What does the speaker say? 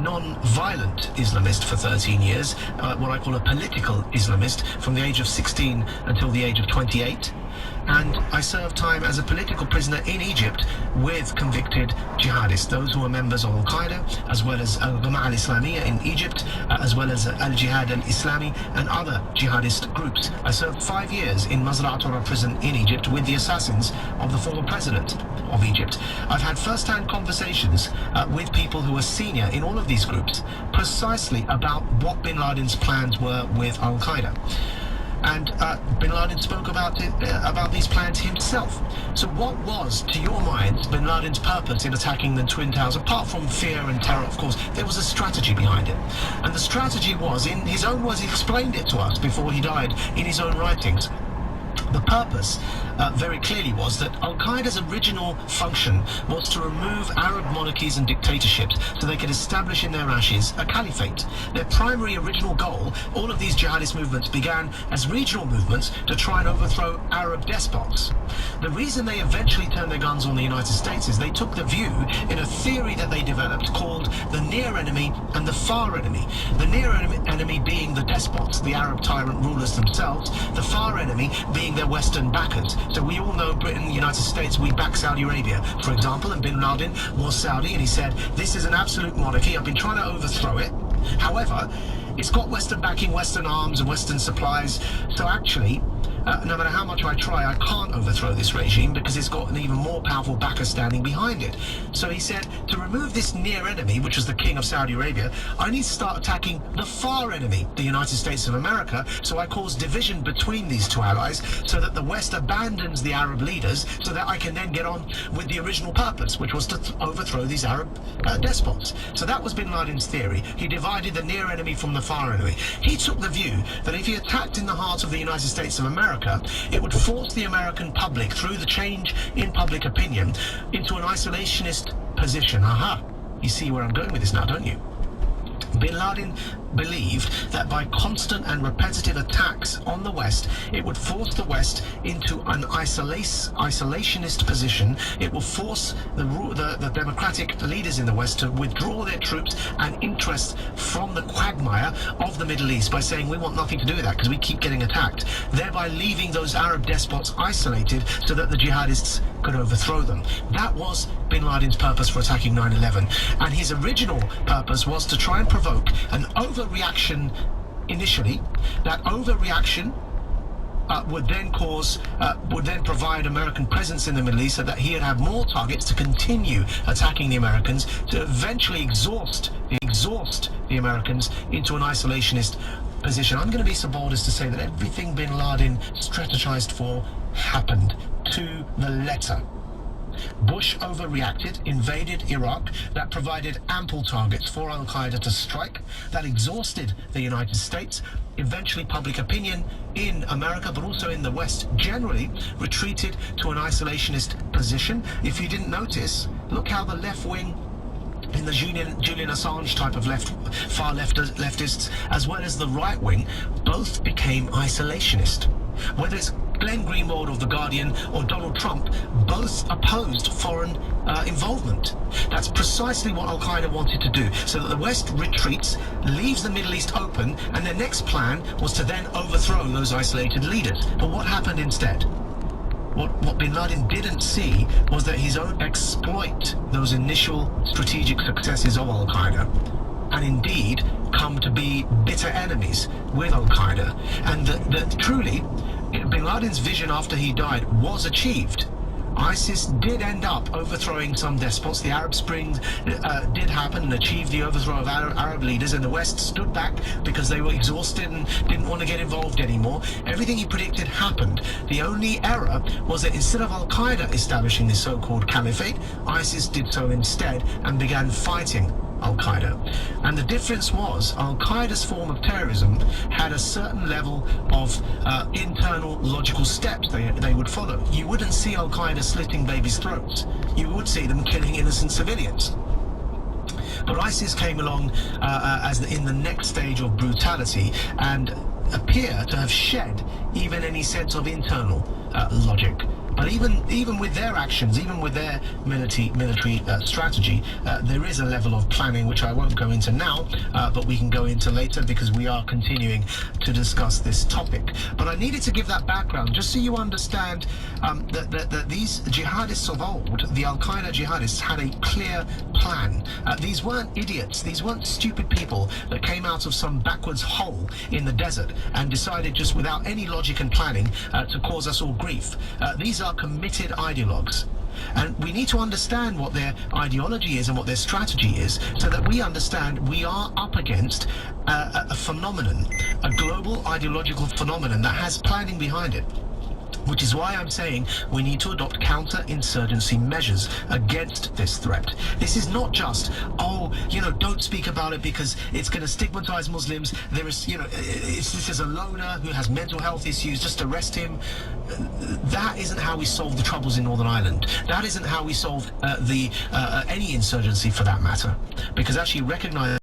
non-violent Islamist for 13 years, what I call a political Islamist, from the age of 16 until the age of 28. And I served time as a political prisoner in Egypt with convicted jihadists, those who were members of Al-Qaeda, as well as Al-Jama'ah Al-Islamiyya in Egypt, as well as Al-Jihad Al-Islami and other jihadist groups. I served 5 years in Mazra'atul prison in Egypt with the assassins of the former president of Egypt. I've had first-hand conversations with people who are senior in all of these groups, precisely about what bin Laden's plans were with Al-Qaeda. And bin Laden spoke about these plans himself. So what was, to your mind, bin Laden's purpose in attacking the Twin Towers? Apart from fear and terror, of course, there was a strategy behind it. And the strategy was, in his own words, he explained it to us before he died in his own writings. The purpose very clearly was that Al-Qaeda's original function was to remove Arab monarchies and dictatorships so they could establish in their ashes a caliphate. Their primary original goal, all of these jihadist movements began as regional movements to try and overthrow Arab despots. The reason they eventually turned their guns on the United States is they took the view in a theory that they developed called the near enemy and the far enemy. The near enemy being the despots, the Arab tyrant rulers themselves, the far enemy being their Western backers. So we all know Britain, the United States, we back Saudi Arabia, for example, and bin Laden was Saudi, and he said, this is an absolute monarchy, I've been trying to overthrow it. However, it's got Western backing, Western arms and Western supplies, so actually, no matter how much I try, I can't overthrow this regime because it's got an even more powerful backer standing behind it. So he said, to remove this near enemy, which was the king of Saudi Arabia, I need to start attacking the far enemy, the United States of America. So I cause division between these two allies so that the West abandons the Arab leaders so that I can then get on with the original purpose, which was to overthrow these Arab despots. So that was bin Laden's theory. He divided the near enemy from the far enemy. He took the view that if he attacked in the heart of the United States of America, it would force the American public, through the change in public opinion, into an isolationist position. Aha, you see where I'm going with this now, don't you? Bin Laden believed that by constant and repetitive attacks on the West, it would force the West into an isolationist position. It will force the democratic leaders in the West to withdraw their troops and interests from the quagmire of the Middle East by saying we want nothing to do with that because we keep getting attacked, thereby leaving those Arab despots isolated so that the jihadists could overthrow them. That was bin Laden's purpose for attacking 9/11, and his original purpose was to try and provoke an overreaction initially. That overreaction would then provide American presence in the Middle East so that he'd have more targets to continue attacking the Americans, to eventually exhaust the Americans into an isolationist position. I'm going to be so bold as to say that everything bin Laden strategized for happened to the letter. Bush overreacted, invaded Iraq, that provided ample targets for Al-Qaeda to strike, that exhausted the United States. Eventually public opinion in America, but also in the West generally, retreated to an isolationist position. If you didn't notice, look how the left wing in the Julian Assange type of far leftists, as well as the right wing, both became isolationist. Whether it's Glenn Greenwald of The Guardian or Donald Trump, both opposed foreign involvement. That's precisely what Al-Qaeda wanted to do, so that the West retreats, leaves the Middle East open, and their next plan was to then overthrow those isolated leaders. But what happened instead? What bin Laden didn't see was that his own exploit those initial strategic successes of Al-Qaeda, and indeed come to be bitter enemies with Al-Qaeda, and that truly bin Laden's vision after he died was achieved. ISIS did end up overthrowing some despots. The Arab Spring did happen and achieved the overthrow of Arab leaders, and the West stood back because they were exhausted and didn't want to get involved anymore. Everything he predicted happened. The only error was that instead of Al-Qaeda establishing this so-called caliphate, ISIS did so instead and began fighting Al-Qaeda. And the difference was Al-Qaeda's form of terrorism had a certain level of internal logical steps they would follow. You wouldn't see Al-Qaeda slitting babies' throats. You would see them killing innocent civilians. But ISIS came along in the next stage of brutality and appear to have shed even any sense of internal logic. But even with their actions, even with their military strategy, there is a level of planning which I won't go into now, but we can go into later because we are continuing to discuss this topic. But I needed to give that background just so you understand that these jihadists of old, the Al-Qaeda jihadists, had a clear plan. These weren't idiots. These weren't stupid people that came out of some backwards hole in the desert and decided just without any logic and planning to cause us all grief. These are committed ideologues. And we need to understand what their ideology is and what their strategy is so that we understand we are up against a phenomenon, a global ideological phenomenon that has planning behind it. Which is why I'm saying we need to adopt counter-insurgency measures against this threat. This is not just, oh, don't speak about it because it's going to stigmatize Muslims. There is, this is a loner who has mental health issues, just arrest him. That isn't how we solve the troubles in Northern Ireland. That isn't how we solve any insurgency for that matter. Because actually recognize